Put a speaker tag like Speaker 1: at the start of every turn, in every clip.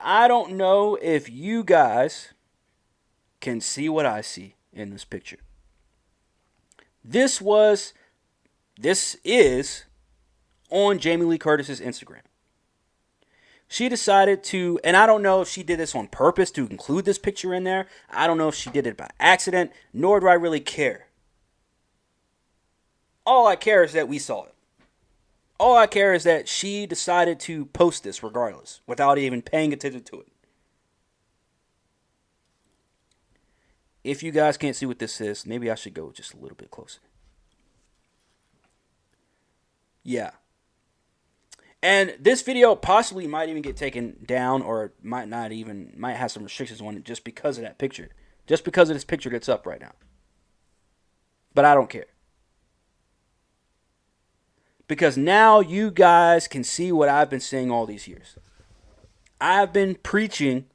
Speaker 1: I don't know if you guys can see what I see in this picture. This is on Jamie Lee Curtis's Instagram. She decided to, and I don't know if she did this on purpose to include this picture in there. I don't know if she did it by accident, nor do I really care. All I care is that we saw it. All I care is that she decided to post this regardless, without even paying attention to it. If you guys can't see what this is, maybe I should go just a little bit closer. Yeah. And this video possibly might even get taken down, or might have some restrictions on it just because of that picture. Just because of this picture that's up right now. But I don't care. Because now you guys can see what I've been saying all these years. I've been preaching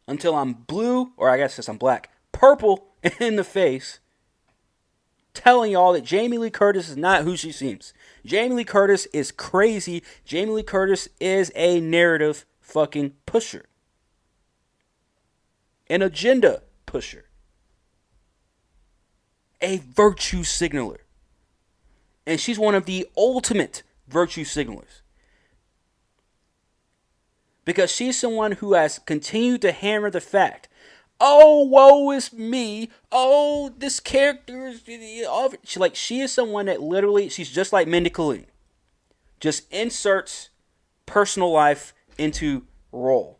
Speaker 1: until I'm blue, or I guess since I'm black, purple in the face, telling y'all that Jamie Lee Curtis is not who she seems. Jamie Lee Curtis is crazy. Jamie Lee Curtis is a narrative fucking pusher. An agenda pusher. A virtue signaler. And she's one of the ultimate virtue signalers. Because she's someone who has continued to hammer the fact, oh, woe is me. Oh, this character is... She is someone that literally, she's just like Mindy Kaling. Just inserts personal life into role.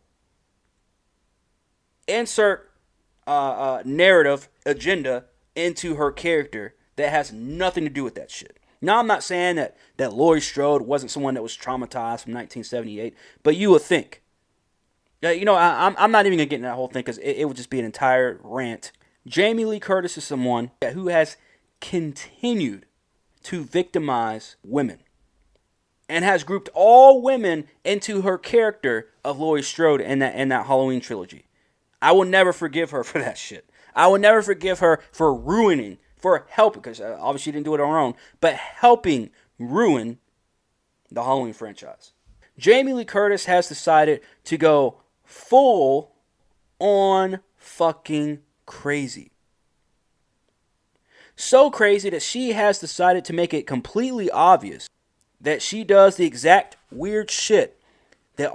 Speaker 1: Insert narrative, agenda into her character that has nothing to do with that shit. Now, I'm not saying that Laurie Strode wasn't someone that was traumatized from 1978, but you would think. I'm not even going to get into that whole thing because it would just be an entire rant. Jamie Lee Curtis is someone who has continued to victimize women and has grouped all women into her character of Laurie Strode in that Halloween trilogy. I will never forgive her for that shit. I will never forgive her for ruining, for helping, because obviously she didn't do it on her own, but helping ruin the Halloween franchise. Jamie Lee Curtis has decided to go full on fucking crazy. So crazy that she has decided to make it completely obvious that she does the exact weird shit that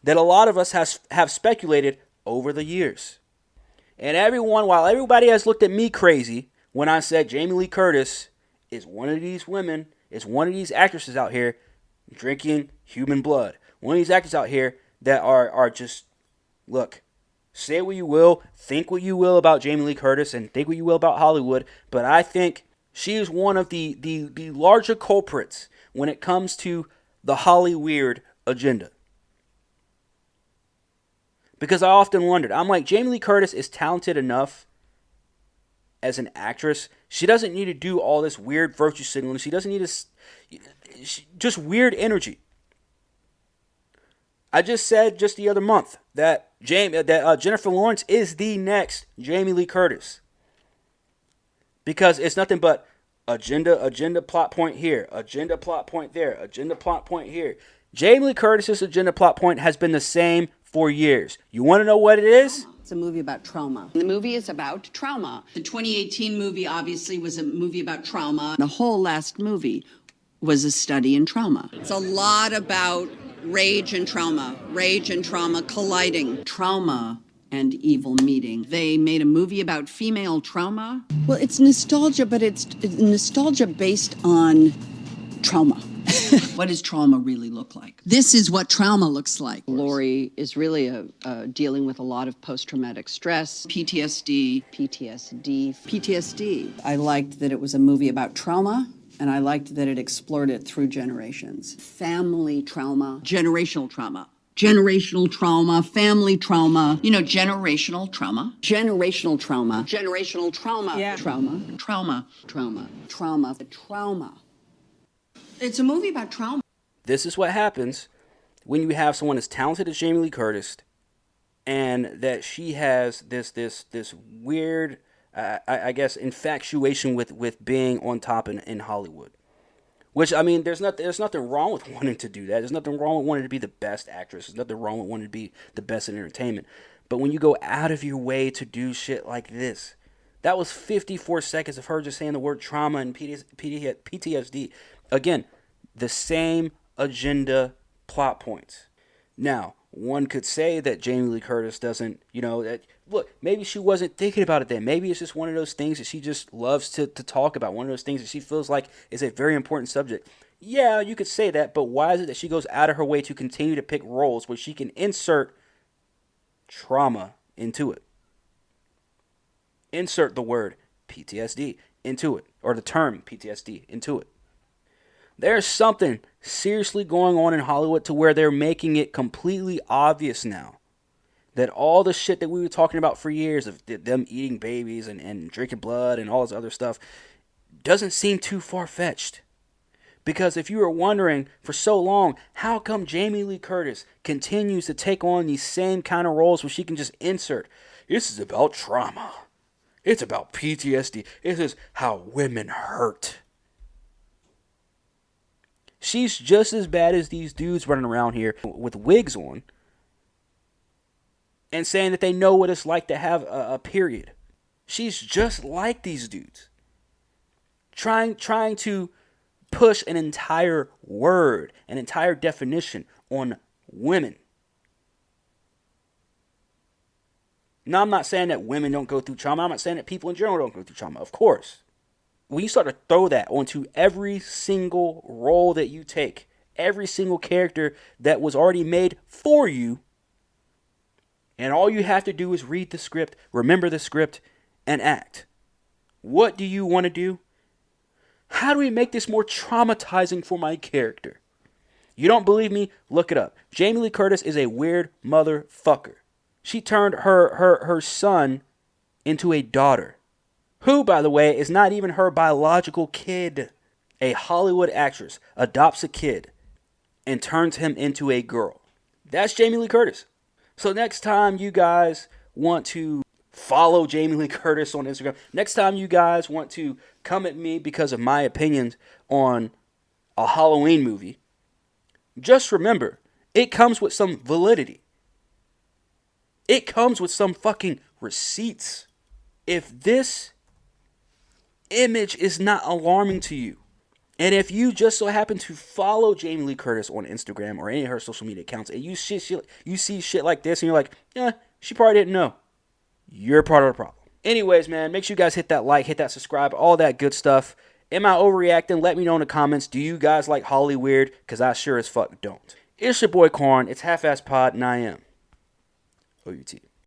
Speaker 1: that a lot of us have speculated over the years. And while everybody has looked at me crazy when I said Jamie Lee Curtis is one of these women, is one of these actresses out here drinking human blood. One of these actors out here that are just, look, say what you will, think what you will about Jamie Lee Curtis, and think what you will about Hollywood, but I think she is one of the larger culprits when it comes to the Hollyweird agenda. Because I often wondered, I'm like, Jamie Lee Curtis is talented enough as an actress. She doesn't need to do all this weird virtue signaling. She doesn't need to, just weird energy. I just said just the other month that Jennifer Lawrence is the next Jamie Lee Curtis. Because it's nothing but agenda plot point here, agenda plot point there, agenda plot point here. Jamie Lee Curtis's agenda plot point has been the same for years. You want to know what it is?
Speaker 2: It's a movie about trauma. The movie is about trauma. The 2018 movie obviously was a movie about trauma. The whole last movie was a study in trauma. It's a lot about rage and trauma colliding. Trauma and evil meeting. They made a movie about female trauma. Well, it's nostalgia, but it's nostalgia based on trauma. What does trauma really look like? This is what trauma looks like. Laurie is really dealing with a lot of post-traumatic stress. PTSD. I liked that it was a movie about trauma, and I liked that it explored it through generations. Family trauma. Generational trauma. Generational trauma, family trauma. You know, generational trauma. Generational trauma. Generational trauma. Yeah. Trauma. Trauma. Trauma. Trauma. Trauma. It's a movie about trauma.
Speaker 1: This is what happens when you have someone as talented as Jamie Lee Curtis, and that she has this weird, I guess, infatuation with being on top in Hollywood. Which, I mean, there's nothing wrong with wanting to do that. There's nothing wrong with wanting to be the best actress. There's nothing wrong with wanting to be the best in entertainment. But when you go out of your way to do shit like this, that was 54 seconds of her just saying the word trauma and PTSD. Again, the same agenda plot points. Now, one could say that Jamie Lee Curtis doesn't, that, look, maybe she wasn't thinking about it then. Maybe it's just one of those things that she just loves to talk about. One of those things that she feels like is a very important subject. Yeah, you could say that, but why is it that she goes out of her way to continue to pick roles where she can insert trauma into it? Insert the word PTSD into it, or the term PTSD into it. There's something seriously going on in Hollywood to where they're making it completely obvious now that all the shit that we were talking about for years of them eating babies and drinking blood and all this other stuff doesn't seem too far-fetched. Because if you were wondering for so long, how come Jamie Lee Curtis continues to take on these same kind of roles where she can just insert, this is about trauma. It's about PTSD. This is how women hurt. She's just as bad as these dudes running around here with wigs on and saying that they know what it's like to have a period. She's just like these dudes. Trying to push an entire word, an entire definition on women. Now, I'm not saying that women don't go through trauma. I'm not saying that people in general don't go through trauma. Of course. When you start to throw that onto every single role that you take, every single character that was already made for you, and all you have to do is read the script, remember the script, and act. What do you want to do? How do we make this more traumatizing for my character? You don't believe me? Look it up. Jamie Lee Curtis is a weird motherfucker. She turned her son into a daughter. Who, by the way, is not even her biological kid. A Hollywood actress adopts a kid and turns him into a girl. That's Jamie Lee Curtis. So next time you guys want to follow Jamie Lee Curtis on Instagram, next time you guys want to come at me because of my opinions on a Halloween movie, just remember, it comes with some validity. It comes with some fucking receipts. If this image is not alarming to you, and if you just so happen to follow Jamie Lee Curtis on Instagram or any of her social media accounts, and you see shit like this, and you're like, she probably didn't know, you're part of the problem. Anyways, man, make sure you guys hit that like, hit that subscribe, all that good stuff. Am I overreacting? Let me know in the comments. Do you guys like Hollyweird? Because I sure as fuck don't. It's your boy Corn. It's Half-Ass Pod, and I am OUT.